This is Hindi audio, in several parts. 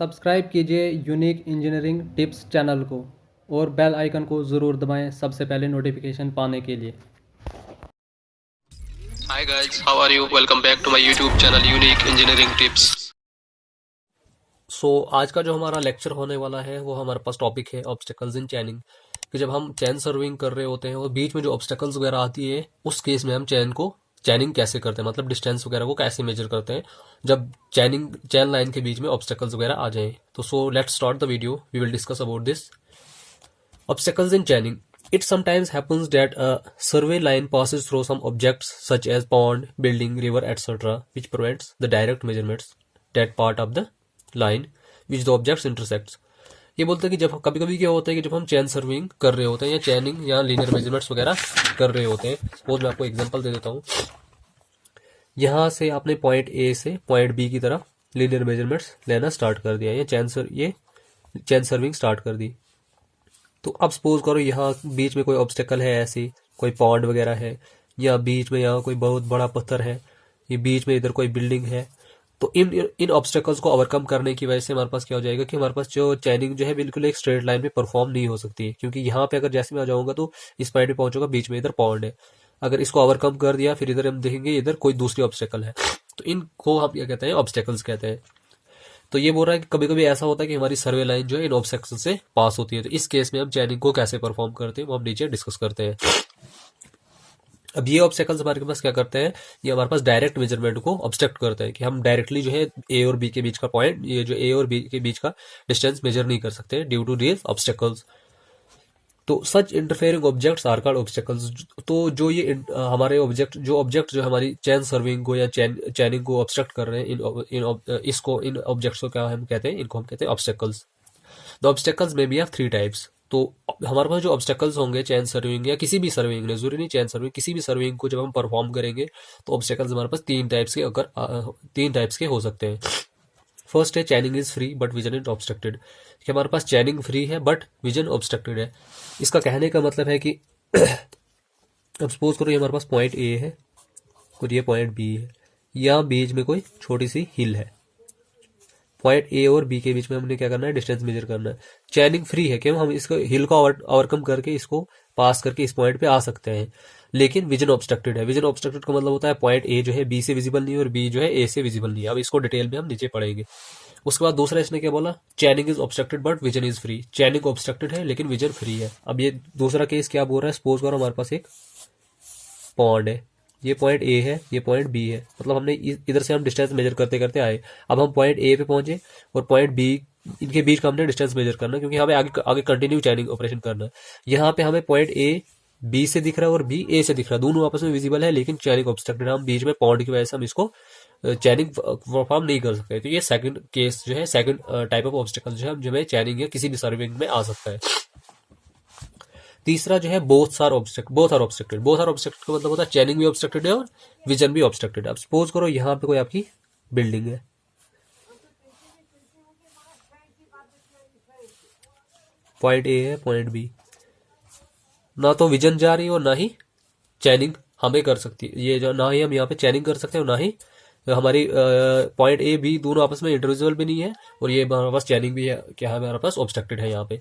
सब्सक्राइब कीजिए यूनिक इंजीनियरिंग टिप्स चैनल को और बेल आइकन को ज़रूर दबाएं सबसे पहले नोटिफिकेशन पाने के लिए। Hi guys, how are you? Welcome back to my YouTube channel Unique Engineering Tips. आज का जो हमारा लेक्चर होने वाला है वो हमारे पास टॉपिक है ऑब्स्टेकल्स इन चैनिंग। कि जब हम चैन सर्विंग कर रहे होते हैं और बीच में जो ऑब्स्टेकल्स वगैरह आती है उस केस में हम चैनिंग कैसे करते हैं, मतलब डिस्टेंस वगैरह को कैसे मेजर करते हैं जब चैन लाइन के बीच में ऑब्स्टेकल्स वगैरह आ जाएं। तो let's start the video. We will discuss about this obstacles in chaining. It sometimes happens that a survey line passes through some objects such as pond, building, river, etc., which prevents the direct measurements that part of the line which the objects intersects. ये बोलते हैं कि जब कभी कभी क्या होता है कि जब हम चैन सर्विंग कर रहे होते हैं या चैनिंग या लीनियर मेजरमेंट्स वगैरह कर रहे होते हैं, सपोज मैं आपको एग्जांपल दे देता हूँ। यहाँ से आपने पॉइंट ए से पॉइंट बी की तरफ लीनियर मेजरमेंट्स लेना स्टार्ट कर दिया, ये चैन सर्विंग स्टार्ट कर दी। तो अब सपोज करो यहाँ बीच में कोई ऑब्स्टेकल है, ऐसी कोई पॉन्ड वगैरह है, या बीच में यहाँ कोई बहुत बड़ा पत्थर है, ये बीच में इधर कोई बिल्डिंग है। तो इन ऑब्स्टेकल्स को ओवरकम करने की वजह से हमारे पास क्या हो जाएगा कि हमारे पास जो चैनिंग जो है बिल्कुल एक स्ट्रेट लाइन में परफॉर्म नहीं हो सकती है, क्योंकि यहाँ पे अगर जैसे मैं आ जाऊंगा तो इस पॉइंट पे पहुंचूंगा, बीच में इधर पॉन्ड है। अगर इसको ओवरकम कर दिया फिर इधर हम देखेंगे इधर कोई दूसरी ऑब्स्टेकल है, तो इनको हम क्या कहते हैं, ऑब्स्टेकल्स कहते हैं। तो ये बोल रहा है कि कभी कभी ऐसा होता है कि हमारी सर्वे लाइन जो है इन ऑब्स्टेकल से पास होती है। तो इस केस में हम चैनिंग को कैसे परफॉर्म करते हैं वो हम नीचे डिस्कस करते हैं। अब ये ऑब्स्टेकल्स हमारे पास क्या करते हैं, ये हमारे पास डायरेक्ट मेजरमेंट को ऑब्स्ट्रक्ट करते हैं कि हम डायरेक्टली जो है ए और बी के बीच का पॉइंट, ये जो ए और बी के बीच का डिस्टेंस मेजर नहीं कर सकते ड्यू टू दीज ऑब्स्टेकल्स। तो such interfering objects are called obstacles. तो जो ये हमारे ऑब्जेक्ट जो हमारी चैन सर्विंग को या चैनिंग को ऑब्स्ट्रक्ट कर रहे हैं, इन ऑब्जेक्ट्स को क्या हम कहते हैं, इनको हम कहते हैं ऑब्स्टेकल्स। द ऑब्स्टेकल्स में बी हैव 3 टाइप्स। तो हमारे पास जो ऑब्स्टेकल्स होंगे चैन सर्विंग या किसी भी सर्विंग में, जरूरी नहीं चैन सर्विंग, किसी भी सर्विंग को जब हम परफॉर्म करेंगे तो ऑब्स्टेकल्स हमारे पास 3 टाइप्स के हो सकते हैं। फर्स्ट है chaining is free but vision is obstructed, कि हमारे पास चैनिंग फ्री है बट विजन ऑब्स्ट्रक्टेड है। इसका कहने का मतलब है कि अब सपोज करो ये हमारे पास पॉइंट ए है और ये पॉइंट बी है, या बीच में कोई छोटी सी हिल है। पॉइंट ए और बी के बीच में हमने क्या करना है, डिस्टेंस मेजर करना है। चैनिंग फ्री है, क्यों, हम इसको हिल को ओवरकम करके इसको पास करके इस पॉइंट पे आ सकते हैं। लेकिन विजन ऑब्स्ट्रक्टेड है। विजन ऑब्स्ट्रक्टेड का मतलब होता है पॉइंट ए जो है बी से विजिबल नहीं है और बी जो है ए से विजिबल नहीं है। अब इसको डिटेल में हम नीचे पढ़ेंगे। उसके बाद दूसरा इसने क्या बोला, चैनिंग is obstructed but vision is free. चैनिंग obstructed है लेकिन विजन फ्री है। अब ये दूसरा केस क्या बोल रहा है, सपोज करो हमारे पास एक पॉन्ड है, ये पॉइंट ए है, ये पॉइंट बी है, मतलब हमने इधर से हम डिस्टेंस मेजर करते करते आए। अब हम पॉइंट ए पे पहुंचे और पॉइंट बी, इनके बीच का हमने डिस्टेंस मेजर करना, क्योंकि हमें आगे आगे कंटिन्यू चैनिंग ऑपरेशन करना है। यहाँ पे हमें पॉइंट ए बी से दिख रहा है और बी ए से दिख रहा है, दोनों आपस में विजिबल है लेकिन चैनिंग ऑब्स्ट्रक्टेड है। हम बीच में पॉइंट की वजह से हम इसको चैनिंग परफॉर्म नहीं कर सकते। तो ये सेकंड केस जो है, सेकंड टाइप ऑफ ऑब्स्टेकल जो है जो हमें चैनिंग या किसी भी सर्विंग में आ सकता है। तीसरा जो है both are obstructed. Both are obstructed का मतलब होता है चैनिंग भी ऑब्स्ट्रक्टेड है और विजन भी ऑब्स्ट्रक्टेड है। अब सपोज करो यहाँ पे कोई आपकी बिल्डिंग है, पॉइंट ए है, पॉइंट बी, ना तो विजन जा रही है और ना ही चैनिंग हमें कर सकती है, ये जो ना ही हम यहाँ पे चैनिंग कर सकते हैं और ना ही हमारी पॉइंट ए बी दोनों आपस में इंटरविजिबल भी नहीं है, और ये हमारे पास चैनिंग भी है, क्या है, हमारे पास ऑब्स्ट्रक्टेड है यहाँ पे।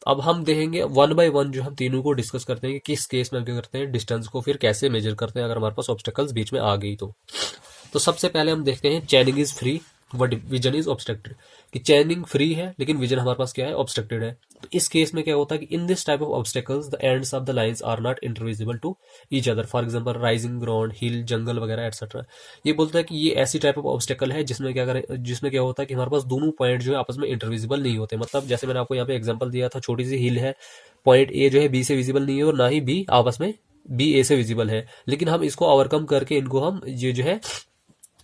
अब हम देखेंगे 1 बाय 1 जो हम तीनों को डिस्कस करते हैं कि किस केस में क्या करते हैं, डिस्टेंस को फिर कैसे मेजर करते हैं अगर हमारे पास ऑब्स्टेकल्स बीच में आ गई तो सबसे पहले हम देखते हैं चैनिंग is free but vision is obstructed, कि चैनिंग फ्री है लेकिन विजन हमारे पास क्या है, ऑब्स्ट्रक्टेड है। तो इस केस में क्या होता है कि in this type of obstacles the ends of the lines are not intervisible to each other, for example rising ground, hill, जंगल वगैरह एटसेट्रा। ये बोलता है कि ये ऐसी टाइप ऑफ ऑब्स्टेकल है जिसमें क्या होता है कि हमारे पास दोनों पॉइंट जो है आपस में इंटरविजिबल नहीं होते। मतलब जैसे मैंने आपको यहाँ पे एग्जाम्पल दिया था, छोटी सी हिल है, पॉइंट ए जो है बी से विजिबल नहीं है और ना ही बी आपस में बी ए से विजिबल है, लेकिन हम इसको ओवरकम करके इनको हम ये जो है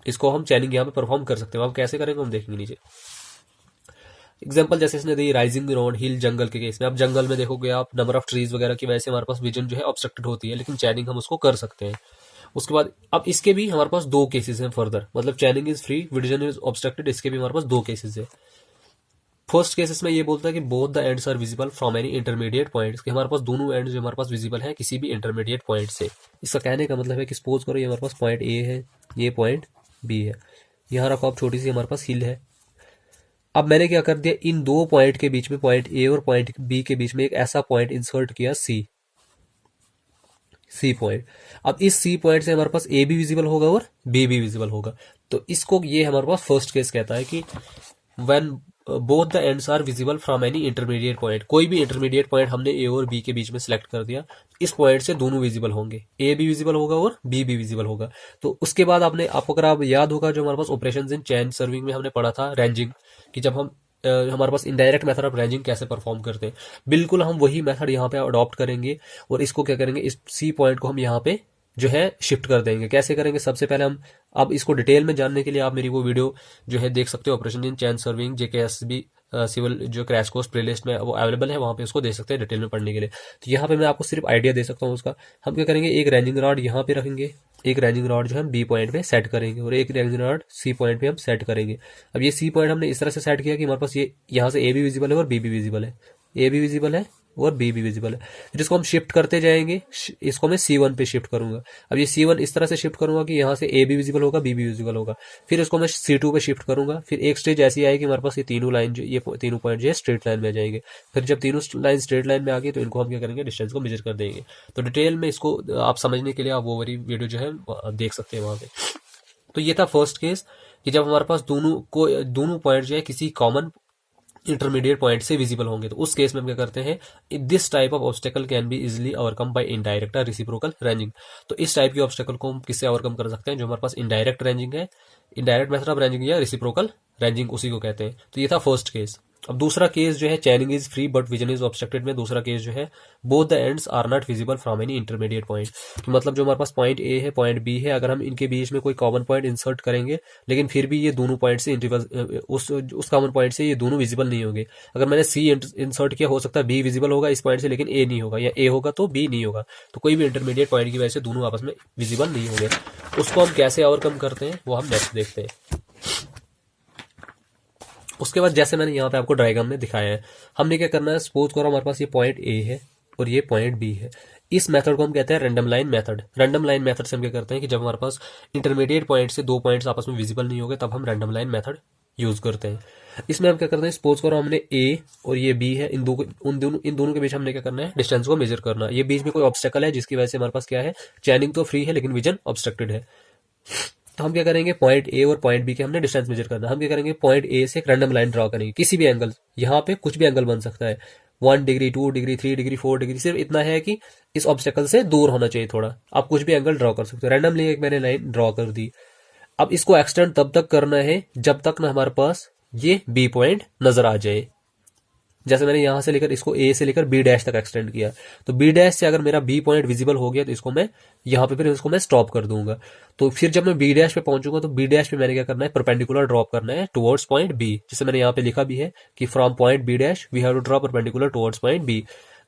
इसको हम चैनिंग यहाँ पे परफॉर्म कर सकते हैं। हम कैसे करेंगे हम देखेंगे नीचे। एग्जांपल जैसे इसने दी राइजिंग ग्राउंड, हिल, जंगल के केस में। आप जंगल में देखोगे आप, नंबर ऑफ ट्रीज वगैरह की वजह से हमारे पास विजन जो है ऑब्स्ट्रक्टेड होती है, लेकिन चैनिंग हम उसको कर सकते हैं। उसके बाद अब इसके भी हमारे पास 2 केसेस हैं फर्दर, मतलब chaining is free, vision is obstructed, इसके भी हमारे पास 2 केसेस है। फर्स्ट केसेस में ये बोलता है कि both the ends are visible from any intermediate points, कि हमारे पास दोनों एंड्स जो हमारे पास विजिबल है किसी भी इंटरमीडिएट पॉइंट से। इसका कहने का मतलब है कि सपोज करो ये हमारे पास पॉइंट ए है, ये पॉइंट बी है, यहाँ रखो आप छोटी सी हमारे पास हिल है, अब मैंने क्या कर दिया, इन दो पॉइंट के बीच में, पॉइंट ए और पॉइंट बी के बीच में एक ऐसा पॉइंट इंसर्ट किया सी पॉइंट। अब इस सी पॉइंट से हमारे पास ए भी विजिबल होगा और बी भी विजिबल होगा। तो इसको ये हमारे पास फर्स्ट केस कहता है कि when both the ends are visible from any intermediate point. कोई भी इंटरमीडिएट पॉइंट हमने ए और बी के बीच में सिलेक्ट कर दिया, इस पॉइंट से दोनों विजिबल होंगे, ए भी विजिबल होगा और बी भी विजिबल होगा। तो उसके बाद आपको अगर आप याद होगा, जो हमारे पास ऑपरेशंस इन चेन सर्विंग में हमने पढ़ा था रेंजिंग, कि जब हम हमारे पास इनडायरेक्ट मेथड ऑफ रेंजिंग कैसे परफॉर्म करते हैं, बिल्कुल हम वही मेथड यहाँ पे अडॉप्ट करेंगे और इसको क्या करेंगे, इस सी पॉइंट को हम यहाँ पे जो है शिफ्ट कर देंगे। कैसे करेंगे, सबसे पहले हम, अब इसको डिटेल में जानने के लिए आप मेरी वो वीडियो जो है देख सकते हो, operation in chain surveying JKSB civil जो क्रैश कोर्स प्लेलिस्ट में वो अवेलेबल है, वहां पे उसको दे सकते हैं डिटेल में पढ़ने के लिए। तो यहाँ पे मैं आपको सिर्फ आइडिया दे सकता हूँ उसका। हम क्या करेंगे, एक रेंजिंग रॉड यहाँ पे रखेंगे, एक रेंजिंग रॉड जो है हम बी पॉइंट पे सेट करेंगे और एक रेंजिंग रॉड सी पॉइंट पे हम सेट करेंगे। अब ये सी पॉइंट हमने इस तरह से सेट किया कि हमारे पास ये यहाँ से ए भी विजिबल है और बी भी विजिबल है, ए भी विजिबल है और बी भी विजिबल है। फिर इसको हम शिफ्ट करते जाएंगे, इसको मैं C1 पे शिफ्ट करूंगा। अब ये C1 इस तरह से शिफ्ट करूंगा कि यहाँ से ए भी विजिबल होगा, बी भी विजिबल होगा। फिर इसको मैं C2 पे शिफ्ट करूंगा। फिर एक स्टेज ऐसी आएगी हमारे पास, ये तीनों लाइन ये तीनों पॉइंट जो है स्ट्रेट लाइन में आ जाएंगे। फिर जब तीनों लाइन स्ट्रेट लाइन में आ गई तो इनको हम क्या करेंगे, डिस्टेंस को मेजर कर देंगे। तो डिटेल में इसको आप समझने के लिए आप वो वाली वीडियो जो है देख सकते हैं वहां पे। तो ये था फर्स्ट केस कि जब हमारे पास दोनों पॉइंट जो है किसी कॉमन इंटरमीडिएट पॉइंट से विजिबल होंगे। तो उस केस में हम क्या करते हैं, this type of obstacle can be easily overcome bye indirect reciprocal ranging. तो इस टाइप की ऑब्स्टेकल को हम किससे ओवरकम कर सकते हैं, जो हमारे पास इनडायरेक्ट रेंजिंग है, इनडायरेक्ट मेथड ऑफ रेंजिंग या रेसिप्रोकल रेंजिंग, उसी को कहते हैं। तो ये था फर्स्ट केस। अब दूसरा केस जो है, chaining is free but vision is obstructed में दूसरा केस जो है, both the ends are not visible from any intermediate point. तो मतलब जो हमारे पास पॉइंट ए है, पॉइंट बी है, अगर हम इनके बीच में कोई कॉमन पॉइंट इंसर्ट करेंगे, लेकिन फिर भी ये दोनों पॉइंट से उस कॉमन पॉइंट से ये दोनों विजिबल नहीं होंगे। अगर मैंने सी इंसर्ट किया, हो सकता है बी विजिबल होगा इस पॉइंट से लेकिन ए नहीं होगा, या ए होगा तो बी नहीं होगा। तो कोई भी इंटरमीडिएट पॉइंट की वजह से दोनों आपस में विजिबल नहीं होंगे। उसको हम कैसे ओवरकम करते हैं वो हम नेक्स्ट देखते हैं। उसके बाद जैसे मैंने यहाँ पे आपको डायग्राम में दिखाया है, हमने क्या करना है, सपोज करो हमारे पास ये पॉइंट ए है और ये पॉइंट बी है। इस मेथड को हम कहते हैं random line method. Random line method से हम क्या करते हैं कि जब हमारे पास इंटरमीडिएट पॉइंट से दो पॉइंट्स आपस में विजिबल नहीं होंगे, तब हम रैंडम लाइन मेथड यूज करते हैं। इसमें हम क्या करते हैं, सपोज करो हमने ए और ये बी है, इन दोनों के बीच हमने क्या करना है, डिस्टेंस को मेजर करना है। ये बीच में कोई ऑब्स्टेकल है जिसकी वजह से हमारे पास क्या है, चैनिंग तो फ्री है लेकिन विजन ऑब्स्ट्रक्टेड है। तो हम क्या करेंगे, पॉइंट ए और पॉइंट बी के हमने डिस्टेंस मेजर करना है। हम क्या करेंगे, पॉइंट ए से एक रैंडम लाइन ड्रॉ करेंगे, किसी भी एंगल, यहाँ पे कुछ भी एंगल बन सकता है, 1 डिग्री, 2 डिग्री, 3 डिग्री, 4 डिग्री, सिर्फ इतना है कि इस ऑब्स्टेकल से दूर होना चाहिए थोड़ा। आप कुछ भी एंगल ड्रॉ कर सकते हो। रैंडमली एक मैंने लाइन ड्रॉ कर दी। अब इसको एक्सटेंड तब तक करना है जब तक ना हमारे पास ये बी पॉइंट नजर आ जाए। जैसे मैंने यहां से लेकर इसको ए से लेकर बी डैश तक एक्सटेंड किया, तो बी डैश से अगर मेरा बी पॉइंट विजिबल हो गया तो इसको मैं यहाँ पे फिर इसको मैं स्टॉप कर दूंगा। तो फिर जब मैं बी डैश पे पहुंचूंगा तो बी डैश पे मैंने क्या करना है, परपेंडिकुलर ड्रॉप करना है टुवर्ड्स पॉइंट बी। जैसे मैंने यहाँ पे लिखा भी है कि from point B dash we have to draw perpendicular towards point B.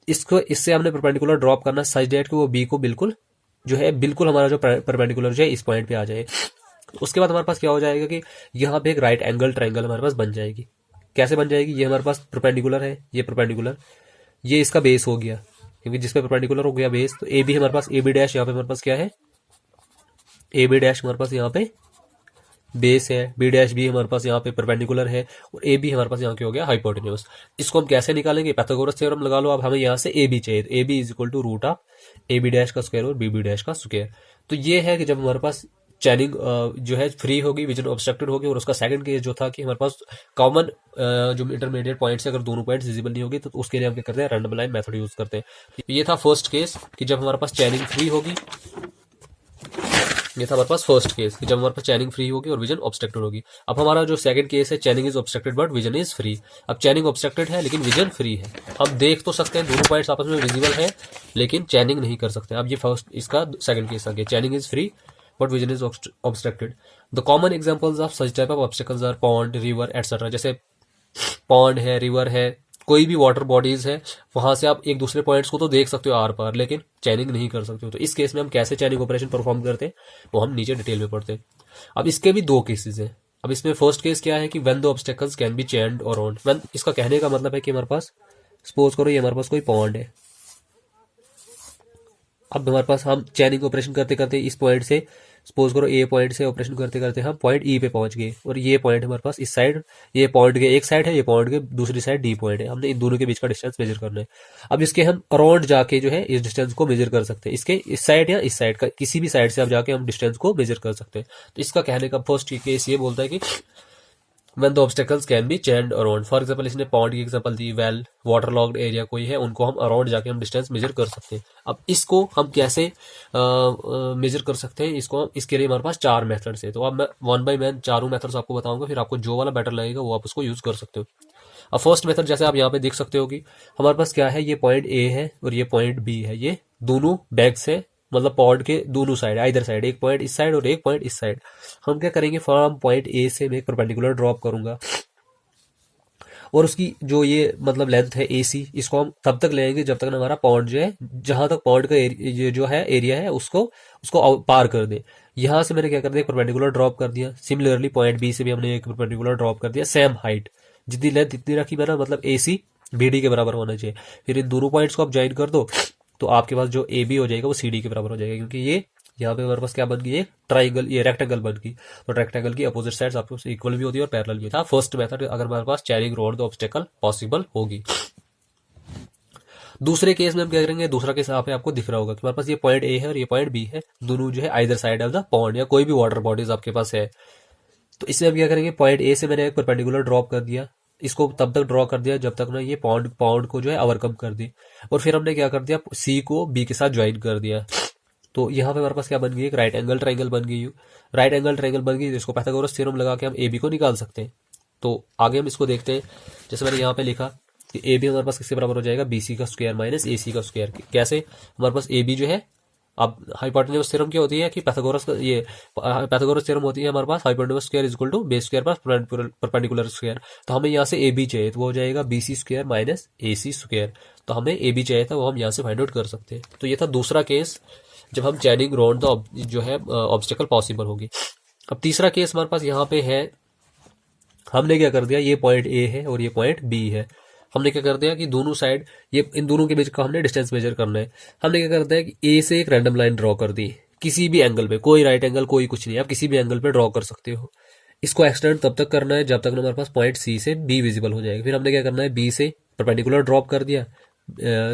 इससे हमने परपेंडिकुलर ड्रॉप करना सच दैट कि वो बी को बिल्कुल जो है, बिल्कुल हमारा जो परपेंडिकुलर जो है इस पॉइंट पे आ जाए। उसके बाद हमारे पास क्या हो जाएगा कि यहाँ पे एक राइट एंगल ट्रायंगल हमारे पास बन जाएगी। कैसे बन जाएगी, ये हमारे पास परपेंडिकुलर है, ये परपेंडिकुलर, ये इसका बेस हो गया, क्योंकि जिसपे परपेंडिकुलर हो गया बेस, तो ए बी हमारे पास, ए बी डैश यहाँ पे हमारे पास क्या है, ए बी डैश हमारे पास यहाँ पे बेस है, बी डैश भी हमारे पास यहाँ पे परपेंडिकुलर है, और ए बी हमारे पास यहाँ क्या हो गया, हाइपोटेन्यूज। इसको हम कैसे निकालेंगे, पाइथागोरस थ्योरम लगा लो। अब हमें यहाँ से ए बी चाहिए, A B is equal to root of A B dash का स्क्वायर और बी बी डैश का स्क्वायर। तो ये है कि जब हमारे पास चैनिंग जो है फ्री होगी, विजन ऑब्स्ट्रक्टेड होगी। और उसका सेकंड केस जो था कि हमारे पास कॉमन जो इंटरमीडिएट पॉइंट से अगर दोनों पॉइंट्स विजिबल नहीं होगी, तो उसके लिए हम क्या करते हैं, रैंडम लाइन मेथड यूज करते हैं। ये था फर्स्ट केस कि जब हमारे पास चैनिंग फ्री होगी, ये था हमारे पास फर्स्ट केस कि जब हमारे पास चैनिंग फ्री होगी और विजन ऑब्स्ट्रक्टेड होगी। अब हमारा जो सेकंड केस है, chaining is obstructed but vision is free. अब चैनिंग ऑब्स्ट्रक्टेड है लेकिन विजन फ्री है। हम देख तो सकते हैं, दोनों पॉइंट्स आपस में विजिबल है लेकिन चैनिंग नहीं कर सकते। अब ये फर्स्ट, इसका सेकंड केस आ गया, चैनिंग is free but vision is obstructed. The common examples of such type of obstacles are pond, river, etc. जैसे पॉन्ड है, रिवर है, कोई भी वाटर बॉडीज है, वहां से आप एक दूसरे पॉइंट्स को तो देख सकते हो आर पार, लेकिन चैनिंग नहीं कर सकते हो। तो इस केस में हम कैसे चैनिंग ऑपरेशन परफॉर्म करते हैं वो हम नीचे डिटेल में पढ़ते हैं। अब इसके भी दो केसेस हैं। अब इसमें फर्स्ट केस क्या है कि when the obstacles can be chained around. When, इसका कहने का मतलब है कि हमारे पास, सपोज करो ये हमारे पास कोई पॉन्ड है। अब हमारे पास हम चैनिंग ऑपरेशन करते करते इस पॉइंट से सपोज करो ए पॉइंट से ऑपरेशन करते करते हम पॉइंट ई पे पहुंच गए और ये पॉइंट हमारे पास इस साइड, ये पॉइंट के एक साइड है, ये पॉइंट के दूसरी साइड डी पॉइंट है। हमने इन दोनों के बीच का डिस्टेंस मेजर करना है। अब इसके हम अराउंड जाके जो है इस डिस्टेंस को मेजर कर सकते हैं। इसके इस साइड या इस साइड का किसी भी साइड से आप जाके हम डिस्टेंस को मेजर कर सकते हैं। तो इसका कहने का फर्स्ट केस ये बोलता है कि when the obstacles can be chained around। For example इसने पॉइंट की एग्जाम्पल दी, वेल वाटर लॉक्ड एरिया कोई है, उनको हम अराउंड जाके हम डिस्टेंस मेजर कर सकते हैं। अब इसको हम कैसे मेजर कर सकते हैं, इसके लिए हमारे पास 4 मेथड्स है। तो अब मैं वन बाय वन चारों मेथड्स आपको बताऊंगा, फिर आपको जो वाला बेटर लगेगा वो आप उसको यूज कर सकते हो। अब फर्स्ट मेथड जैसे आप यहाँ पे देख सकते हो कि हमारे पास क्या है, ये पॉइंट ए है और ये पॉइंट बी है, ये दोनों बैग्स है, मतलब पॉड के दोनों साइड, आइदर साइड, एक पॉइंट इस साइड और एक पॉइंट इस साइड। हम क्या करेंगे, फ्रॉम पॉइंट ए से मैं एक परपेंडिकुलर ड्रॉप करूंगा और उसकी जो ये मतलब लेंथ है AC, इसको हम तब तक लेंगे जब तक हमारा पॉइंट जो है, जहां तक पॉइंट का ये जो है एरिया है उसको पार कर दे। यहां से मैंने क्या कर दिया, एक परपेंडिकुलर ड्रॉप कर दिया। सिमिलरली पॉइंट बी से भी हमने एक परपेंडिकुलर ड्रॉप कर दिया, सेम हाइट, जितनी लेंथ इतनी रखी मैंने, मतलब AC BD के बराबर होना चाहिए। फिर इन दोनों पॉइंट्स को आप ज्वाइन कर दो तो आपके पास जो AB हो जाएगा वो CD के बराबर हो जाएगा, क्योंकि ये यहाँ पे हमारे पास क्या बन गई, एक ट्राइंगल, ये रेक्टेंगल बन गई। तो रेक्टेंगल की अपोजिट साइड्स आपको इक्वल भी होती है और पैरेलल भी था। फर्स्ट मेथड अगर हमारे पास chaining round the obstacle possible होगी। दूसरे केस में हम क्या करेंगे, दूसरा केस यहाँ पे आपको दिख रहा होगा कि हमारे पास ये पॉइंट A है और ये पॉइंट B है, दोनों जो है either side of the pond या कोई भी वाटर बॉडीज आपके पास है। तो इससे हम क्या करेंगे, पॉइंट A से मैंने एक परपेंडिकुलर ड्रॉप कर दिया, इसको तब तक ड्रॉ कर दिया जब तक ना ये पॉन्ड को जो है ओवरकम कर दी, और फिर हमने क्या कर दिया, C को B के साथ ज्वाइन कर दिया। तो यहाँ पे हमारे पास क्या बन गई, एक राइट एंगल ट्राइंगल बन गई। राइट एंगल ट्राइंगल बन गई, इसको पाइथागोरस थ्योरम लगा के हम AB को निकाल सकते हैं। तो आगे हम इसको देखते हैं। जैसे मैंने यहाँ पे लिखा कि AB हमारे पास किसके बराबर हो जाएगा, BC का स्क्वायर माइनस AC का स्क्वायर। कैसे, हमारे पास AB जो है, अब हाइपोटेन्यूज थ्योरम क्या होती है कि पाइथागोरस थ्योरम होती है हमारे पास, hypotenuse square is equal to base square plus perpendicular square. तो हमें यहाँ से AB चाहिए तो वो हो जाएगा BC square minus AC square. तो हमें AB चाहिए था, वो हम यहाँ से फाइंड आउट कर सकते हैं। तो ये था दूसरा केस जब हम चैनिंग रोड जो है ऑब्स्टेकल पॉसिबल होगी। अब तीसरा केस हमारे पास यहाँ पे है, हमने क्या कर दिया, ये पॉइंट A है और ये पॉइंट B है। हमने क्या कर दिया कि दोनों साइड, ये इन दोनों के बीच का हमने डिस्टेंस मेजर करना है। हमने क्या कर दिया कि A से एक रैंडम लाइन ड्रॉ कर दी, किसी भी एंगल पे, कोई राइट एंगल कोई कुछ नहीं, आप किसी भी एंगल पे ड्रॉ कर सकते हो। इसको एक्सटेंड तब तक करना है जब तक हमारे पास पॉइंट C से B विजिबल हो जाएगा। फिर हमने क्या करना है, B से परपेंडिकुलर ड्रॉप कर दिया,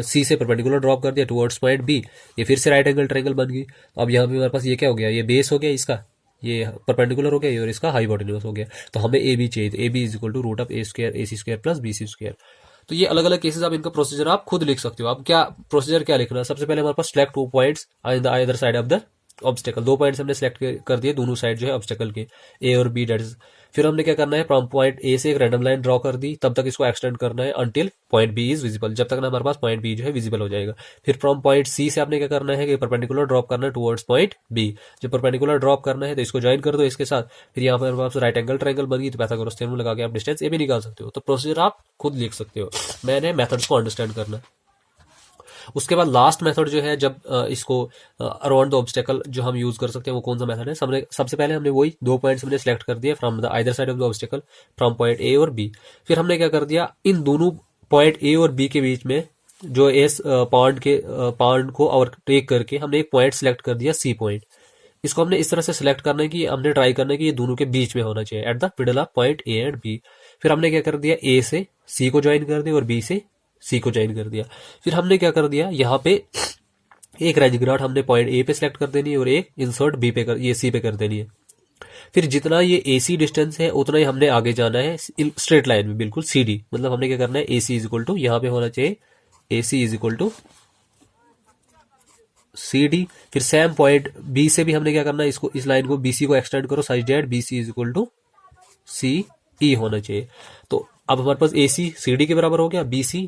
C से परपेंडिकुलर ड्रॉप कर दिया टुवर्ड्स पॉइंट B, ये फिर से राइट एंगल ट्रायंगल बन गई। अब यहाँ पे हमारे पास ये क्या हो गया, ये बेस हो गया इसका, ये परपेंडिकुलर हो गया और इसका हाइपोटेन्यूज हो गया। तो हमें AB चाहिए, तो AB is equal to root of A square AC square plus BC square. तो ये अलग अलग केसेस, आप इनका प्रोसीजर आप खुद लिख सकते हो। आप क्या प्रोसीजर क्या लिखना है, सबसे पहले हमारे पास select 2 points on the other side of the obstacle. 2 points हमने सेलेक्ट कर दिए दोनों साइड जो है ऑब्स्टेकल के, A और B, डेट इज। फिर हमने क्या करना है, फ्रॉम पॉइंट A से एक रैंडम लाइन ड्रॉ कर दी, तब तक इसको एक्सटेंड करना है until point B is visible, जब तक ना हमारे पास पॉइंट B जो है विजिबल हो जाएगा। फिर फ्रॉम पॉइंट C से आपने क्या करना है कि परपेंडिकुलर ड्रॉप करना है टुवर्ड्स पॉइंट B। जब परपेंडिकुलर ड्रॉप करना है तो इसको ज्वाइन कर दो इसके साथ। फिर यहाँ पर आपसे राइट एंगल ट्रायंगल बन गई, तो पाइथागोरस थ्योरम लगा के आप डिस्टेंस AB निकाल सकते हो। तो प्रोसीजर आप खुद लिख सकते हो, मैंने मेथड्स को अंडरस्टैंड करना है। उसके बाद लास्ट मेथड जो है, जब इसको अराउंड द ऑब्स्टेकल जो हम यूज कर सकते हैं, वो कौन सा मेथड है, सबसे पहले हमने वही 2 पॉइंट्स हमने सेलेक्ट कर दिए from the either side of the obstacle, from point A और B। फिर हमने क्या कर दिया, इन दोनों पॉइंट A और B के बीच में जो इस पॉइंट को ओवरटेक करके हमने एक पॉइंट सेलेक्ट कर दिया, C पॉइंट। इसको हमने इस तरह से सिलेक्ट करना है कि हमने ट्राई करना है कि ये दोनों के बीच में होना चाहिए, at the middle of point A and B। फिर हमने क्या कर दिया, A से C को ज्वाइन कर दिया और B से C को ज्वाइन कर दिया। फिर हमने क्या कर दिया, यहाँ पे एक रेंज ग्राफ हमने पॉइंट A पे सिलेक्ट कर देनी है और एक इंसर्ट B पे ये C पे कर देनी है। फिर जितना ये AC डिस्टेंस है उतना ही हमने आगे जाना है स्ट्रेट लाइन में, बिल्कुल CD। मतलब हमने क्या करना है, AC इज इक्वल टू, यहाँ पे होना चाहिए AC is equal to CD। फिर सेम पॉइंट B से भी हमने क्या करना है, इसको इस लाइन को BC को एक्सटेंड करो such that, BC is equal to CE होना चाहिए। तो अब हमारे पास AC CD के बराबर हो गया, BC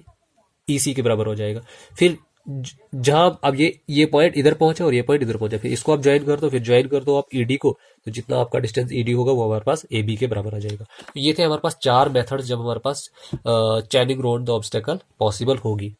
EC के बराबर हो जाएगा। फिर जहां अब ये पॉइंट इधर पहुंचा और ये पॉइंट इधर पहुंचा, फिर इसको आप ज्वाइन कर दो, फिर ज्वाइन कर दो आप ED को, तो जितना आपका डिस्टेंस ED होगा वो हमारे पास AB के बराबर आ जाएगा। तो ये थे हमारे पास 4 मेथड्स जब हमारे पास chaining round the obstacle possible होगी।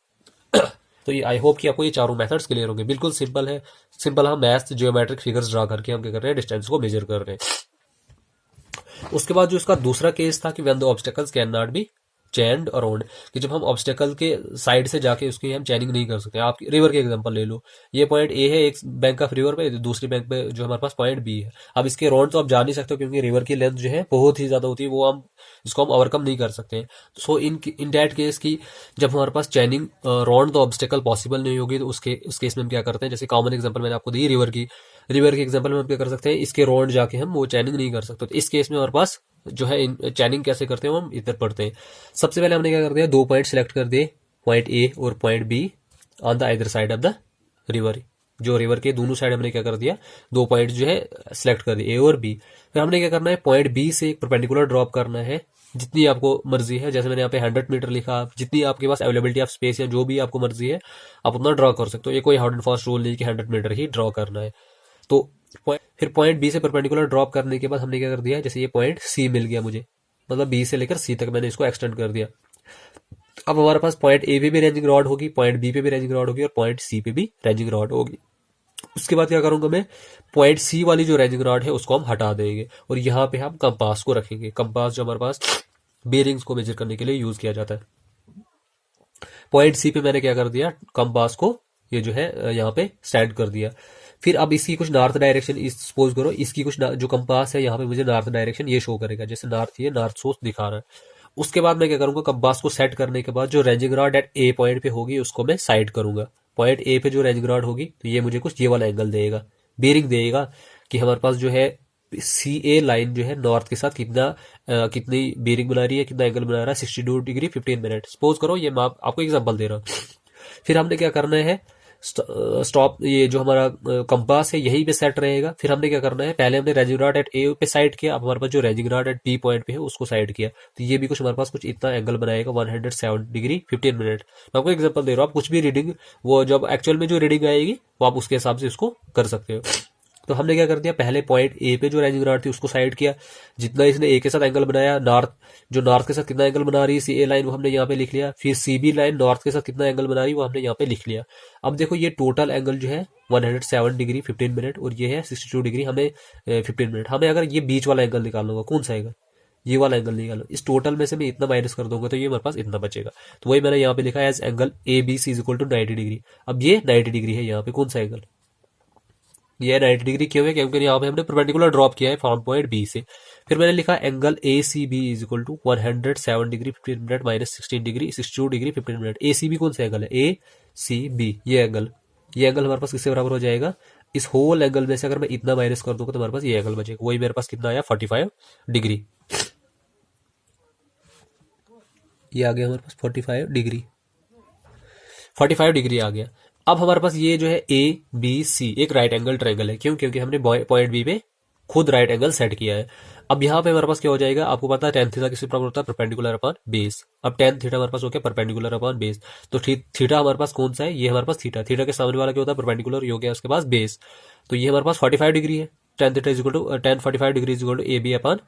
तो ये आई होप कि आपको ये चारों मेथड्स क्लियर होंगे। बिल्कुल सिंपल है, सिंपल हम मैथ जियोमेट्रिक फिगर्स ड्रा करके हम क्या कर रहे हैं, डिस्टेंस को मेजर कर रहे हैं। उसके बाद जो इसका दूसरा केस था कि when the obstacles can not be chained around, कि जब हम ऑब्स्टेकल के साइड से जाके उसकी हम चैनिंग नहीं कर सकते। आप रिवर के एग्जांपल ले लो, ये पॉइंट ए है एक बैंक ऑफ रिवर पे, दूसरी बैंक पे जो हमारे पास पॉइंट बी है। अब इसके राउंड तो आप जा नहीं सकते क्योंकि रिवर की लेंथ जो है बहुत ही ज्यादा होती है, वो हम इसको हम ओवरकम नहीं कर सकते। सो इन दैट केस की जब हमारे पास chaining round the obstacle possible नहीं होगी, तो उस केस में हम क्या करते हैं, जैसे कॉमन एग्जांपल मैंने आपको दी रिवर के एग्जांपल में हम क्या कर सकते हैं, इसके राउंड जाके हम वो चैनिंग नहीं कर सकते। तो इस केस में हमारे पास जो है चैनिंग कैसे करते हैं वो हम इधर पढ़ते हैं। सबसे पहले हमने क्या कर दिया, 2 पॉइंट सिलेक्ट कर दिए, पॉइंट ए और point be on the either side of the river. जो रिवर के दोनों साइड हमने क्या कर दिया, 2 पॉइंट जो है सिलेक्ट कर दिए, ए और बी। फिर हमने क्या करना है, पॉइंट बी से एक परपेंडिकुलर ड्रॉप करना है, जितनी आपको मर्जी है। जैसे मैंने यहाँ पे 100 मीटर लिखा, जितनी आपके पास अवेलेबिलिटी ऑफ स्पेस है, जो भी आपको मर्जी है आप उतना ड्रॉ कर सकते हो। ये कोई हार्ड एंड फास्ट रूल नहीं कि 100 मीटर ही ड्रॉ करना है। तो फिर पॉइंट बी से परपेंडिकुलर ड्रॉप करने के बाद हमने क्या कर दिया, जैसे ये पॉइंट सी मिल गया मुझे, मतलब बी से लेकर सी तक मैंने इसको एक्सटेंड कर दिया। अब हमारे पास पॉइंट ए पे भी रेंजिंग रॉड होगी, पॉइंट बी पे भी रेंजिंग रॉड होगी और पॉइंट सी पे भी रेंजिंग रॉड होगी। उसके बाद क्या करूंगा मैं, पॉइंट सी वाली जो रेंजिंग रॉड है उसको हम हटा देंगे और यहाँ पे हम कंपास को रखेंगे। कंपास जो हमारे पास बेरिंग्स को मेजर करने के लिए यूज किया जाता है। पॉइंट सी पे मैंने क्या कर दिया, कंपास को ये जो है यहाँ पे स्टैंड कर दिया। फिर अब इसकी कुछ नॉर्थ डायरेक्शन, सपोज करो इसकी कुछ जो कंपास है यहाँ पे मुझे नॉर्थ डायरेक्शन ये शो करेगा, जैसे नॉर्थ, ये नॉर्थ साउथ दिखा रहा है। उसके बाद मैं क्या करूंगा, कंपास को सेट करने के बाद जो रेंजिंग रॉड एट ए पॉइंट पे होगी उसको मैं साइड करूंगा। पॉइंट ए पे जो रेंजिंग रॉड होगी तो ये मुझे कुछ ये वाला एंगल देगा, बेरिंग देगा कि हमारे पास जो है सी ए लाइन जो है नॉर्थ के साथ कितनी बेरिंग बना रही है, कितना एंगल बना रहा है, 62 डिग्री 15 मिनट। सपोज करो, ये मैं आपको एग्जांपल दे रहा हूँ। फिर हमने क्या करना है, स्टॉप, ये जो हमारा कंपास है यहीं पे सेट रहेगा। फिर हमने क्या करना है, पहले हमने रेंजिंग रॉड एट ए पे साइड किया, अब हमारे पास जो ranging rod at B point पे है उसको साइड किया, तो ये भी कुछ हमारे पास कुछ इतना एंगल बनाएगा 107 डिग्री 15 मिनट। मैं आपको एग्जांपल दे रहा हूँ, आप कुछ भी रीडिंग, वो जब एक्चुअल में जो रीडिंग आएगी वो आप उसके हिसाब से इसको कर सकते हो। तो हमने क्या कर दिया, पहले पॉइंट ए पे जो रेंजिंग रॉड थी उसको साइड किया, जितना इसने ए के साथ एंगल बनाया, नॉर्थ के साथ कितना एंगल बना रही है सी ए लाइन वो हमने यहाँ पे लिख लिया। फिर सी बी लाइन नॉर्थ के साथ कितना एंगल बना रही है वो हमने यहाँ पे लिख लिया। अब देखो ये टोटल एंगल जो है 107 डिग्री 15 मिनट और ये है 62 डिग्री हमें 15 मिनट। हमें अगर ये बीच वाला एंगल निकालना होगा, कौन सा एंगल, ये वाला एंगल निकालो। इस टोटल में से मैं इतना माइनस कर दूंगा तो ये मेरे पास इतना बचेगा। तो वही मैंने यहाँ पे लिखा है as angle A B C is equal to 90 degree. अब ये 90 डिग्री है यहाँ पे, कौन सा एंगल, ये 90 डिग्री क्यों है, क्योंकि यहाँ पे हमने परपेंडिकुलर ड्रॉप किया है फ्रॉम पॉइंट बी से। फिर मैंने लिखा angle A C B is equal to 107 degree 15 minute minus 16 degree 62 degree 15 minute. A C B कौन सा एंगल है, ए सी बी, ये एंगल हमारे पास किससे बराबर हो जाएगा, इस होल एंगल में से अगर मैं इतना माइनस कर दूंगा तो हमारे पास ये एंगल बचेगा। वही मेरे पास कितना आया, 45 डिग्री। ये आ गया हमारे पास 45 डिग्री आ गया। अब हमारे पास ये जो है ए बी सी एक राइट एंगल ट्रायंगल है, क्यों, क्योंकि हमने पॉइंट बी पे खुद राइट एंगल सेट किया है। अब यहाँ पे हमारे पास क्या हो जाएगा, आपको पता है tan थीटा किसके बराबर होता है, परपेंडिकुलर अपॉन बेस। अब tan थीटा हमारे पास हो गया परपेंडिकुलर अपॉन बेस, तो थीटा हमारे पास कौन सा है, ये हमारे पास थीटा के सामने वाला क्या होता है, परपेंडिकुलर, हो गया उसके पास बेस। तो ये हमारे पास 45 डिग्री है, tan theta is equal to tan 45 degree is equal to A B upon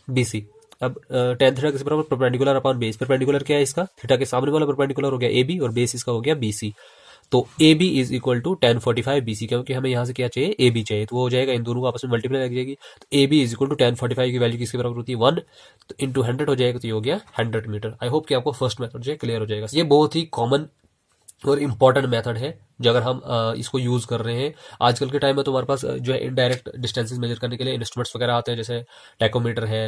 B C. अब tan थीटा किसके बराबर, परपेंडिकुलर अपॉन बेस। परपेंडिकुलर क्या है इसका, थीटा के सामने वाला परपेंडिकुलर हो गया ए बी और बेस इसका हो गया बी सी। तो A B is equal to tan 45 BC, क्योंकि हमें यहाँ से क्या चाहिए, ए बी चाहिए, तो वो हो जाएगा, इन दोनों को आपस में मल्टीप्लाई लग जाएगी। तो A B is equal to tan 45 की वैल्यू किसके बराबर होती है, 1, तो इंटू 100 हो जाएगा, तो ये हो गया 100 मीटर। आई होप कि आपको फर्स्ट मेथड जो है क्लियर हो जाएगा। ये बहुत ही कॉमन और इम्पॉर्टेंट मेथड है जो अगर हम इसको यूज कर रहे हैं आजकल के टाइम में, तो हमारे पास जो है इनडायरेक्ट डिस्टेंसेस मेजर करने के लिए इंस्ट्रूमेंट्स वगैरह आते हैं, जैसे टैकोमीटर है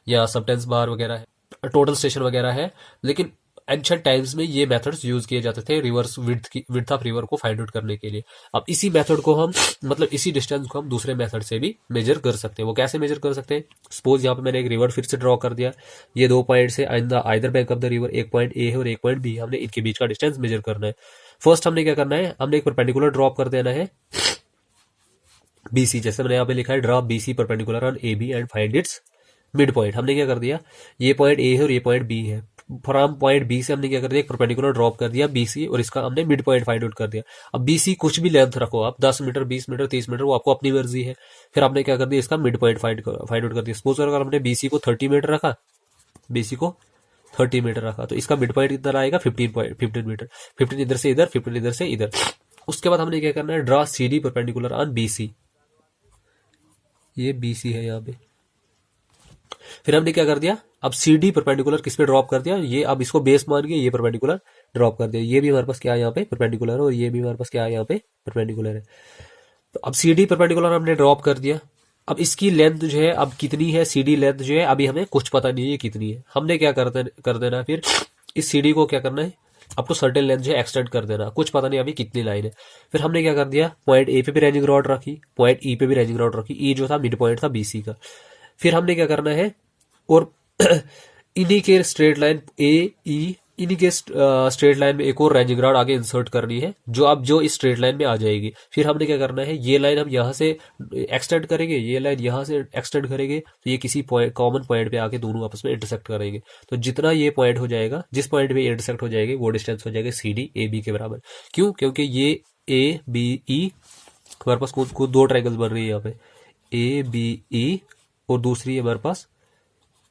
या सबटेंस बार वगैरह है, टोटल स्टेशन वगैरह है। लेकिन एंशिएंट टाइम्स में ये मेथड्स यूज किए जाते थे रिवर्स विड्थ ऑफ रिवर को फाइंड आउट करने के लिए। अब इसी मेथड को हम, मतलब इसी डिस्टेंस को हम दूसरे मेथड से भी मेजर कर सकते हैं। वो कैसे मेजर कर सकते हैं, सपोज यहाँ पे मैंने एक रिवर फिर से ड्रॉ कर दिया, ये 2 पॉइंट से either bank of the river, एक पॉइंट ए है और एक पॉइंट बी, हमने इनके बीच का डिस्टेंस मेजर करना है। फर्स्ट हमने क्या करना है, हमने एक परपेंडिकुलर ड्रॉप कर देना है बीसी, जैसे मैंने यहाँ पे लिखा है drop BC perpendicular on A B and find its mid point. हमने क्या कर दिया, ये पॉइंट ए है और ये पॉइंट बी है, फ्रॉम पॉइंट बी से हमने क्या कर दिया, एक परपेंडिकुलर ड्रॉप कर दिया बीसी और इसका हमने मिड पॉइंट फाइंड आउट कर दिया। अब बीसी कुछ भी लेंथ रखो आप, 10 मीटर 20 मीटर 30 मीटर, वो आपको अपनी मर्जी है। फिर आपने क्या कर दिया, इसका मिड पॉइंट फाइंड आउट कर दिया। सपोज अगर हमने बीसी को 30 मीटर रखा, बीसी को 30 मीटर रखा, तो इसका मिड पॉइंट कितना आएगा, 15 मीटर, 15 इधर से इधर, 15 इधर से इधर। उसके बाद हमने क्या करना है, draw C D perpendicular on BC, ये बीसी है यहाँ पे। फिर हमने क्या कर दिया, अब सी डी परपेंडिकुलर किस पे ड्रॉप कर दिया, ये अब इसको बेस मान के ये परपेंडिकुलर ड्रॉप कर दिया, ये भी हमारे पास क्या है यहाँ पे परपेंडिकुलर है और ये भी हमारे पास क्या है यहाँ पे परपेंडिकुलर है। तो अब सी डी परपेंडिकुलर हमने ड्रॉप कर दिया। अब इसकी लेंथ जो है अब कितनी है, सी डी लेंथ जो है अभी हमें कुछ पता नहीं है कितनी है। हमने क्या कर देना फिर इस सी डी को क्या करना है, आपको सर्टेन लेंथ जो है एक्सटेंड कर देना, कुछ पता नहीं अभी कितनी लाइन है। फिर हमने क्या कर दिया, पॉइंट ए पे भी रेंजिंग रॉड रखी, पॉइंट ई पे भी रेंजिंग रॉड रखी, ई जो था मिड पॉइंट था बीसी का। फिर हमने क्या करना है और इन्हीं के स्ट्रेट लाइन ए ई, इन्हीं के स्ट्रेट लाइन में एक और रेंजिंग रॉड आगे इंसर्ट करनी है जो इस स्ट्रेट लाइन में आ जाएगी। फिर हमने क्या करना है, ये लाइन हम यहाँ से एक्सटेंड करेंगे, ये लाइन यहाँ से एक्सटेंड करेंगे, तो ये किसी कॉमन पॉइंट पे आके दोनों आपस में इंटरसेक्ट करेंगे। तो जितना ये पॉइंट हो जाएगा, जिस पॉइंट पे इंटरसेक्ट हो जाएगी वो डिस्टेंस हो जाएगा सी डी ए बी के बराबर। क्यों, क्योंकि ये ए बी ई हमारे पास कुछ दो ट्रायंगल्स बन रही है यहाँ पे, ए बी ई और दूसरी है हमारे पास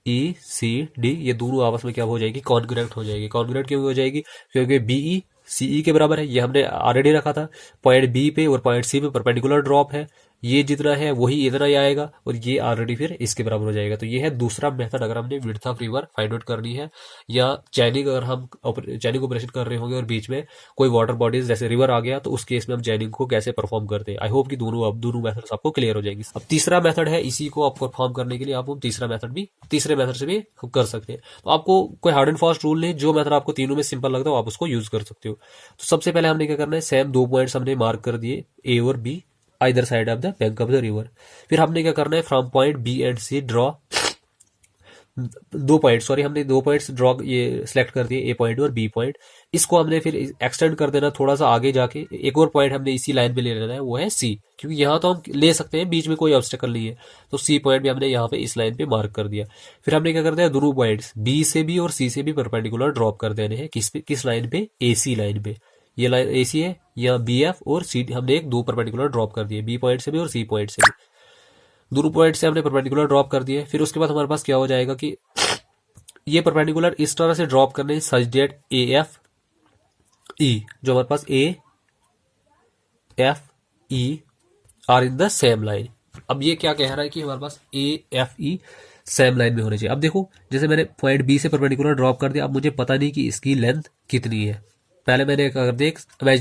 ई सी डी, ये दोनों आपस में क्या हो जाएगी, कॉन्ग्रुएंट हो जाएगी। कॉन्ग्रुएंट क्यों हो जाएगी, क्योंकि बीई सीई के बराबर है, ये हमने ऑलरेडी रखा था। पॉइंट बी पे और पॉइंट सी पे परपेंडिकुलर ड्रॉप है, ये जितना है वही इतना ही आएगा और ये ऑलरेडी फिर इसके बराबर हो जाएगा। तो ये है दूसरा मेथड अगर हमने width of river find out करनी है, या चैनिंग अगर हम चैनिंग ऑपरेशन कर रहे होंगे और बीच में कोई वाटर बॉडीज जैसे रिवर आ गया, तो उस केस में हम चैनिंग को कैसे परफॉर्म करते हैं। आई होप कि दोनों मेथड्स आपको क्लियर हो जाएगी। अब तीसरा मेथड है, इसी को आप परफॉर्म करने के लिए आप तीसरे मेथड से भी कर सकते हैं। तो आपको कोई हार्ड एंड फास्ट रूल नहीं, जो मेथड आपको तीनों में सिंपल लगता है आप उसको यूज कर सकते हो। तो सबसे पहले हमने क्या करना है, सेम 2 पॉइंट्स हमने मार्क कर दिए ए और B either side of the bank of the river. फिर हमने क्या करना है, from point B and C draw हमने 2 पॉइंट्स ड्रॉ ये सिलेक्ट कर दिए, ए पॉइंट और बी पॉइंट। इसको हमने फिर एक्सटेंड कर देना थोड़ा सा आगे जाके, एक और पॉइंट हमने इसी लाइन पे ले लेना है, वो है सी, क्योंकि यहाँ तो हम ले सकते हैं, बीच में कोई ऑब्स्टेकल नहीं है। तो सी पॉइंट भी हमने यहाँ पे इस लाइन पे मार्क कर दिया। फिर हमने क्या करते हैं, दोनों पॉइंट्स बी से भी और सी से भी परपेंडिकुलर ड्रॉप कर देने हैं, किस लाइन पे, ए सी लाइन पे। ये लाइन ए सी है, यहाँ बी एफ और सी हमने 2 परपेंडिकुलर ड्रॉप कर दिए, बी पॉइंट से भी और सी पॉइंट से भी। दोनों पॉइंट से हमने परपेंडिकुलर ड्रॉप कर दिए। फिर उसके बाद हमारे पास क्या हो जाएगा कि ये परपेंडिकुलर इस तरह से ड्रॉप करने सच डेट ए एफ ई, जो हमारे पास A F E are in the same line. अब ये क्या कह रहा है कि हमारे पास A F E same line में होने चाहिए। अब देखो, जैसे मैंने पॉइंट बी से परपेंडिकुलर ड्रॉप कर दिया, अब मुझे पता नहीं कि इसकी लेंथ कितनी है। पहले मैंने क्या कर दिया,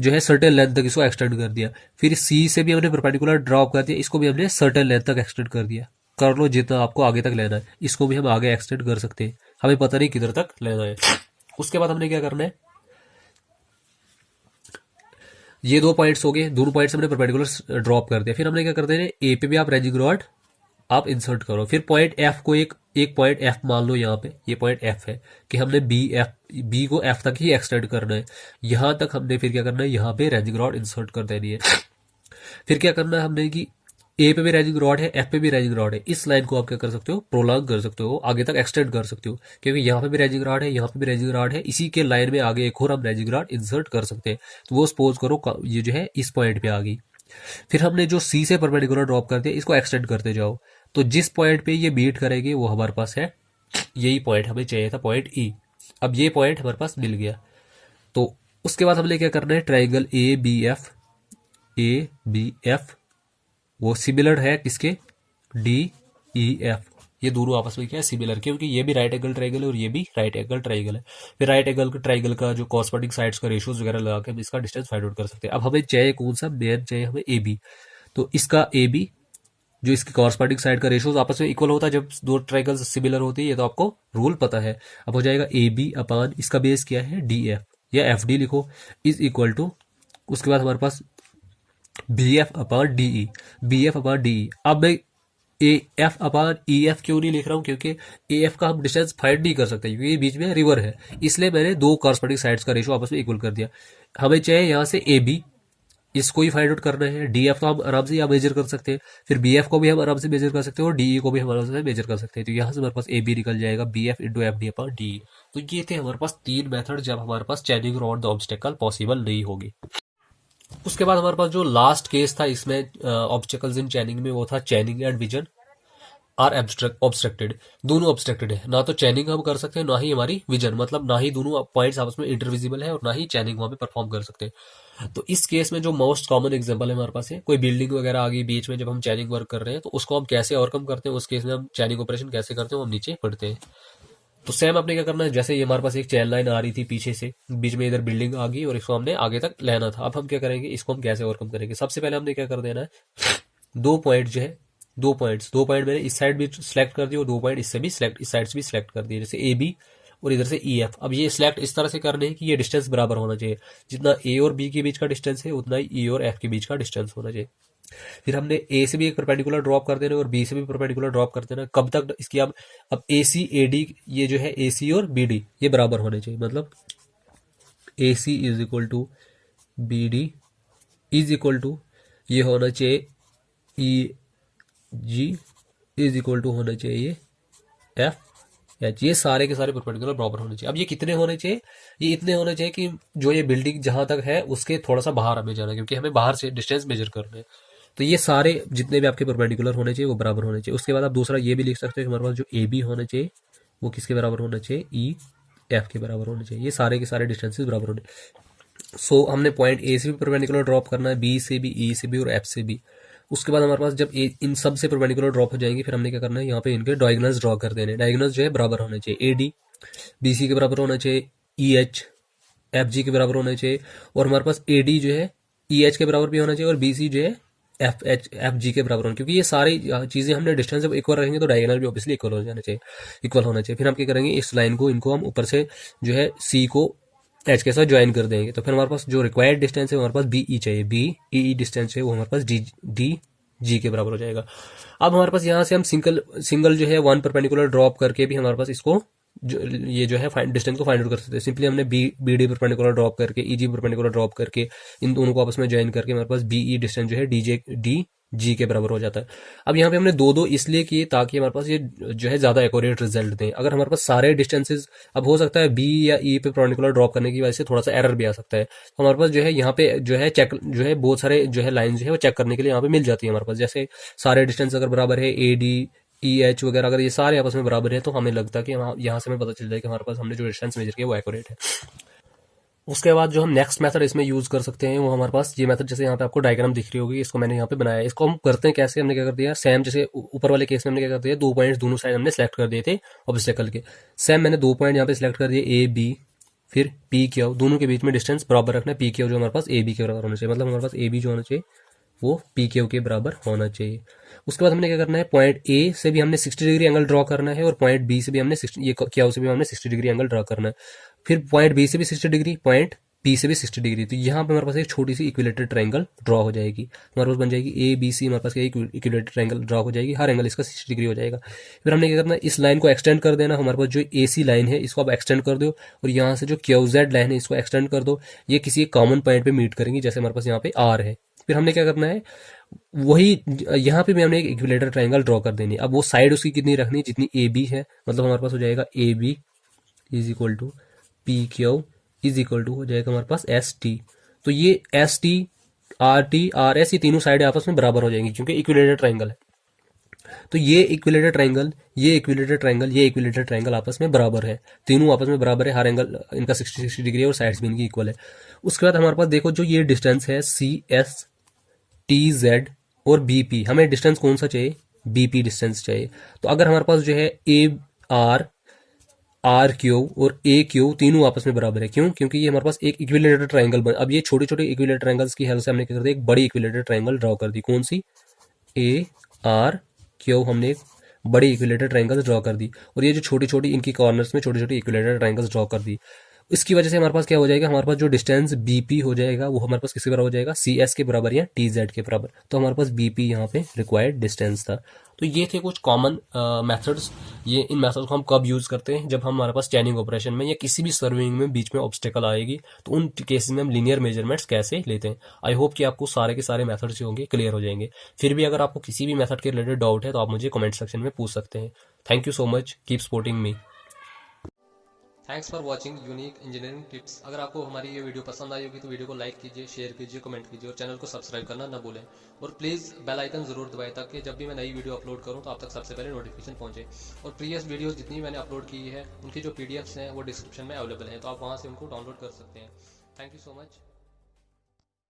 जो है सर्टेन लेंथ तक इसको एक्सटेंड कर दिया। फिर सी से भी हमने परपेंडिकुलर ड्रॉप कर दिया, इसको भी हमने सर्टेन लेंथ तक एक्सटेंड कर दिया। कर लो जितना आपको आगे तक लेना है, इसको भी हम आगे एक्सटेंड कर सकते हैं, हमें पता नहीं किधर तक लेना है। उसके बाद हमने क्या करना है, ये 2 पॉइंट्स हो गए, दोनों पॉइंट्स हमने परपेंडिकुलर ड्रॉप कर दिया। फिर हमने क्या कर देना है, ए पे भी आप रेंजिंग रॉड आप इंसर्ट करो। फिर पॉइंट एफ को एक पॉइंट एफ मान लो, यहाँ पे ये पॉइंट एफ है कि हमने बी को एफ तक ही एक्सटेंड करना है। यहां तक हमने फिर क्या करना है, यहाँ पे रेंजिंग रॉड इंसर्ट कर देनी है। फिर क्या करना है हमने कि ए पे भी रेंजिंग रॉड है, एफ पे भी रेंजिंग रॉड है, इस लाइन को आप क्या कर सकते हो, प्रोलॉन्ग कर सकते हो, आगे तक एक्सटेंड कर सकते हो, क्योंकि यहाँ पे भी रेंजिंग रॉड है, यहाँ पे भी रेंजिंग रॉड है, इसी के लाइन में आगे एक और हम रेंजिंग रॉड इंसर्ट कर सकते हैं। तो वो सपोज करो ये जो है इस पॉइंट पे आ गई। फिर हमने जो सी से परपेंडिकुलर ड्रॉप कर दिया, इसको एक्सटेंड करते जाओ, तो जिस पॉइंट पे ये बीट करेगी वो हमारे पास है, यही पॉइंट हमें चाहिए था, पॉइंट ई। अब ये पॉइंट हमारे पास मिल गया। तो उसके बाद हमने क्या करना है, ट्राइंगल ए बी एफ वो सिमिलर है किसके, डी ई एफ, ये दोनों आपस में क्या है, सिमिलर, क्योंकि ये भी राइट एंगल ट्राइंगल है और ये भी राइट एंगल ट्राइंगल है। फिर राइट एंगल ट्राइंगल का जो कॉरस्पॉन्डिंग साइड्स का रेशियोज वगैरह लगा के हम इसका डिस्टेंस फाइंड आउट कर सकते हैं। अब हमें चाहिए कौन सा, मेन चाहिए हमें ए बी। तो इसका ए बी जो इसकी कॉरस्पॉन्डिंग साइड का रेशियोज आपस में इक्वल होता है जब 2 ट्राइंगल्स सिमिलर होती है, ये तो आपको रूल पता है। अब हो जाएगा ए बी अपान इसका बेस क्या है, डी एफ या एफ डी लिखो, इज इक्वल टू, उसके बाद हमारे पास बी एफ अपान डी ई, बी एफ अपान डी ई। अब मैं A F upon E F क्यों नहीं लिख रहा हूँ, क्योंकि ए एफ का हम डिस्टेंस फाइंड नहीं कर सकते, क्योंकि बीच में रिवर है, इसलिए मैंने 2 कॉरस्पॉन्डिंग साइड्स का रेशियो आपस में इक्वल कर दिया। हमें चाहिए यहाँ से ए बी, इसको ही फाइंड आउट करना है। डी एफ तो हम आराम से यहाँ मेजर कर सकते हैं, फिर बी एफ को भी हम आराम से मेजर कर सकते हैं और डी ई को भी हम आराम से मेजर कर सकते हैं। तो यहाँ से हमारे पास ए बी निकल जाएगा, B F into F D upon D. तो ये थे हमारे पास 3 मेथड जब हमारे पास chaining around the obstacle possible नहीं होगी। उसके बाद हमारे पास जो लास्ट केस था इसमें ऑब्स्टेकल्स इन चैनिंग में, वो था chaining and vision. Are obstructed, दोनों ऑब्स्ट्रक्टेड है। ना तो चैनिंग हम कर सकते हैं, ना ही हमारी विजन, मतलब ना ही दोनों पॉइंट्स आपस में इंटरविजिबल है और ना ही चैनिंग वहां पे परफॉर्म कर सकते हैं। तो इस केस में जो मोस्ट कॉमन एग्जांपल है हमारे पास है, कोई बिल्डिंग वगैरह आ गई बीच में जब हम चैनिंग वर्क कर रहे हैं, तो उसको हम कैसे ओवरकम करते हैं, उस केस में हम चैनिंग ऑपरेशन कैसे करते हैं वो हम नीचे पढ़ते हैं। तो सेम आपने क्या करना है, जैसे ये हमारे पास एक चैन लाइन आ रही थी पीछे से, बीच में इधर बिल्डिंग आ गई और इसको हमने आगे तक लेना था। अब हम क्या करेंगे, इसको हम कैसे ओवरकम करेंगे। सबसे पहले हमने क्या कर देना है, दो पॉइंट जो है, दो पॉइंट मैंने इस साइड भी सिलेक्ट कर दिया और दो पॉइंट इससे भी सिलेक्ट, इस साइड से भी सिलेक्ट कर दिए, जैसे ए बी और इधर से ई एफ। अब ये सिलेक्ट इस तरह से करने हैं कि ये डिस्टेंस बराबर होना चाहिए, जितना ए और बी के बीच का डिस्टेंस है उतना ही ई और एफ के बीच का डिस्टेंस होना चाहिए। फिर हमने ए से भी एक परपेंडिकुलर ड्रॉप कर देना और बी से भी परपेंडिकुलर ड्रॉप कर देना। कब तक इसकी, अब ए सी ए डी, ये जो है ए सी और बी डी ये बराबर होने चाहिए, मतलब A C is equal to B D is equal to ये होना चाहिए E G is equal to होना चाहिए एफ एच। ये सारे के सारे परपेंडिकुलर बराबर होने चाहिए। अब ये कितने होने चाहिए, ये इतने होने चाहिए कि जो ये बिल्डिंग जहां तक है उसके थोड़ा सा बाहर हमें जाना है, क्योंकि हमें बाहर से डिस्टेंस मेजर करना है। तो ये सारे जितने भी आपके परपेंडिकुलर होने चाहिए वो बराबर होने चाहिए। उसके बाद आप दूसरा ये भी लिख सकते हैं कि हमारे पास जो ए बी होना चाहिए वो किसके बराबर होना चाहिए, ई एफ के बराबर होने चाहिए। ये सारे के सारे डिस्टेंसेस बराबर होने। सो हमने पॉइंट ए से भी परपेंडिकुलर ड्रॉप करना है, बी से भी, ई से भी और एफ से भी। उसके बाद हमारे पास जब इन सब से परपेंडिकुलर ड्रॉप हो जाएंगे, फिर हमने क्या करना है, यहाँ पे इनके डायगोनल्स ड्रॉ कर देने। डायगोनल्स जो है बराबर होने चाहिए, ए डी बी सी के बराबर होना चाहिए, ई एच एफ जी के बराबर होना चाहिए, और हमारे पास ए डी जो है ई एच के बराबर भी होना चाहिए और बी सी जो है एफ जी के बराबर होना, क्योंकि ये सारी चीजें हमने डिस्टेंस जब इक्वल रखेंगे तो डायगोनल भी ऑब्वियसली इक्वल हो जाना चाहिए, इक्वल होना चाहिए। फिर हम क्या करेंगे, इस लाइन को, इनको हम ऊपर से जो है सी को एच के साथ ज्वाइन कर देंगे। तो फिर हमारे पास जो रिक्वायर्ड डिस्टेंस है हमारे पास बी ई चाहिए, बी ई डिस्टेंस है वो हमारे पास डी जी के बराबर हो जाएगा। अब हमारे पास यहाँ से हम सिंगल जो है वन परपेंडिकुलर ड्रॉप करके भी हमारे पास इसको ये जो है डिस्टेंस को फाइंड आउट कर सकते हैं। सिंपली हमने बी डी परपेंडिकुलर ड्रॉप करके, ई जी परपेंडिकुलर ड्रॉप करके, इन दोनों को आपस में ज्वाइन करके हमारे पास बी ई डिस्टेंस जो है डी जी के बराबर हो जाता है। अब यहाँ पे हमने दो इसलिए किए ताकि हमारे पास ये जो है ज्यादा एक्यूरेट रिजल्ट दें। अगर हमारे पास सारे डिस्टेंसेस, अब हो सकता है बी या ई पे परपेंडिकुलर ड्रॉप करने की वजह से थोड़ा सा एरर भी आ सकता है, तो हमारे पास जो है यहाँ पे जो है चेक, जो है बहुत सारे जो है लाइन जो है वो चेक करने के लिए यहाँ पे मिल जाती है हमारे पास। जैसे सारे डिस्टेंस अगर बराबर है, ए डी ई एच वगैरह अगर ये सारे आपस में बराबर है, तो हमें लगता है कि यहाँ से हमें पता चल जाए कि हमारे पास हमने जो डिस्टेंस मेजर किया वो एक्यूरेट है। उसके बाद जो हम नेक्स्ट मेथड इसमें यूज कर सकते हैं वो हमारे पास ये मेथड, जैसे यहाँ पे आपको डायग्राम दिख रही होगी, इसको मैंने यहाँ पे बनाया है। इसको हम करते हैं कैसे, हमने क्या कर दिया, सेम जैसे ऊपर वाले केस में हमने क्या कर दिया, दो पॉइंट्स दोनों साइड हमने सेलेक्ट कर दिए थे ऑब्स्टेकल के। सेम मैंने दो पॉइंट यहाँ पे सिलेक्ट कर दिए, ए बी, फिर पी क्यू, दोनों के बीच में डिस्टेंस बराबर रखना है। पी क्यू जो हमारे पास ए बी के बराबर होना चाहिए, मतलब हमारे पास ए बी जो होना चाहिए वो पी क्यू के बराबर होना चाहिए। उसके बाद हमने क्या करना है, पॉइंट ए से भी हमने 60 डिग्री एंगल ड्रॉ करना है और पॉइंट बी से भी हमने ये क्यू से भी हमने 60 डिग्री एंगल ड्रॉ करना है। फिर पॉइंट बी से भी 60 डिग्री, पॉइंट पी से भी 60 डिग्री। तो यहाँ पे हमारे पास एक छोटी सी इक्विलेटरल ट्रायंगल ड्रॉ हो जाएगी, हमारे पास बन जाएगी ए बी सी, हमारे पास एक इक्विलेटरल ट्रायंगल ड्रॉ हो जाएगी, हर एंगल इसका 60 डिग्री हो जाएगा। फिर हमने क्या करना है, इस लाइन को एक्सटेंड कर देना, हमारे पास जो ए सी लाइन है इसको आप एक्सटेंड कर दो और यहाँ से जो क्यू जेड लाइन है इसको एक्सटेंड कर दो, ये किसी एक कॉमन पॉइंट पे मीट करेंगी, जैसे हमारे पास यहाँ पे आर है। फिर हमने क्या करना है, वही यहाँ पे भी हमने एक इक्विलेटरल ट्रायंगल ड्रॉ कर देनी है। अब वो साइड उसकी कितनी रखनी है, जितनी ए बी है, मतलब हमारे पास हो जाएगा A B is equal to P Q is equal to हो जाएगा हमारे पास एस टी। तो ये एस टी आर एस ये तीनों साइड आपस में बराबर हो जाएंगी क्योंकि इक्विलेटरल ट्रायंगल है। तो ये इक्विलेटरल ट्रायंगल, ये इक्विलेटरल ट्रायंगल, ये इक्विलेटरल ट्रायंगल आपस में बराबर है, तीनों आपस में बराबर है, हर एंगल इनका 60 डिग्री है और साइड्स भी इनकी इक्वल है। उसके बाद हमारे पास देखो जो ये डिस्टेंस है सी एस टी जेड और बी पी, हमें डिस्टेंस कौन सा चाहिए, बी पी डिस्टेंस चाहिए। तो अगर हमारे पास जो है ए आर क्यू और ए क्यू तीनों आपस में बराबर है, क्यों, क्योंकि ये हमारे पास एक इक्विलेटरल ट्रायंगल बन। अब ये छोटे छोटे इक्विलेटरल ट्रायंगल्स की हेल्प से हमने क्या कर दिया, एक बड़ी इक्विलेटरल ट्रायंगल ड्रॉ कर दी। कौन सी, ए आर क्यू, हमने एक बड़ी इक्विलेटरल ट्रायंगल ड्रॉ कर दी और ये जो छोटी छोटी इनकी कॉर्नर्स में छोटी छोटी इक्विलेटरल ट्रायंगल्स ड्रॉ कर दी। इसकी वजह से हमारे पास क्या हो जाएगा, हमारे पास जो डिस्टेंस बीपी हो जाएगा वो हमारे पास किसके बराबर हो जाएगा, सी एस के बराबर या टी जेड के बराबर। तो हमारे पास बीपी यहाँ पे रिक्वायर्ड डिस्टेंस था। तो ये थे कुछ कॉमन मेथड्स। ये इन मेथड्स को हम कब यूज करते हैं, जब हमारे पास चैनिंग ऑपरेशन में या किसी भी सर्विंग में बीच में ऑब्स्टेकल आएगी, तो उन केसेस में हम लीनियर मेजरमेंट्स कैसे लेते हैं। आई होप कि आपको सारे के सारे मेथड्स जो होंगे क्लियर हो जाएंगे। फिर भी अगर आपको किसी भी मेथड के रिलेटेड डाउट है तो आप मुझे कमेंट सेक्शन में पूछ सकते हैं। Thank you so much, keep supporting me. Thanks for watching unique engineering tips. अगर आपको हमारी ये वीडियो पसंद आई होगी तो वीडियो को लाइक कीजिए, शेयर कीजिए, कमेंट कीजिए और चैनल को सब्सक्राइब करना ना भूलें। और प्लीज़ बेल आइकन ज़रूर दबाएं ताकि जब भी मैं नई वीडियो अपलोड करूं तो आप तक सबसे पहले नोटिफिकेशन पहुंचे। और प्रीवियस वीडियो जितनी मैंने अपलोड की है उनकी जो PDFs हैं वो डिस्क्रिप्शन में अवेलेबल हैं, तो आप वहाँ से उनको डाउनलोड कर सकते हैं। Thank you so much.